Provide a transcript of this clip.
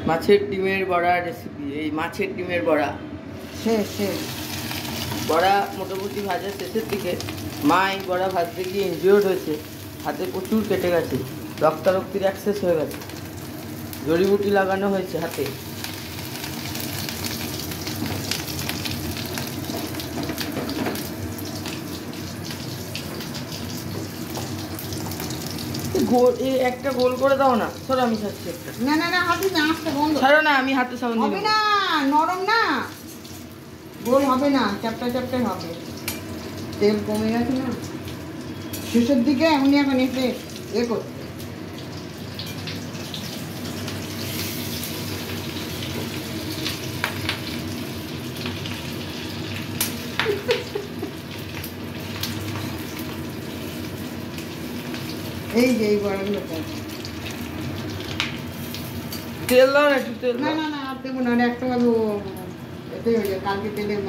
মাছের ডিমের বড়া রেসিপি। এই মাছের ডিমের বড়া শেষ। বড়া মোটামুটি ভাজার শেষের দিকে মা এই বড়া ভাজতে গিয়ে ইনজিওর্ড হয়েছে, হাতে প্রচুর কেটে গেছে, রক্তারক্তির অ্যাক্সেস হয়ে গেছে, জড়িবুটি লাগানো হয়েছে হাতে। একটা গোল করে দাও না, ধরো আমি খাচ্ছি একটা। না না না, হাতে না, আস্তে বন্ধ ছাড়ো না, আমি হাতে সামনে হবে না, নরম না, গোল হবে না, চ্যাপটা চ্যাপটা হবে। তেল কমে গেছে না শেষের দিকে, এমনি এখন এসে করতে। এই যে এই বড়াগুলো তেল দাও না, একটু তেল। না না না, আর দেবো না, একটা ভালো এতে হয়ে যায়, কালকে তেলের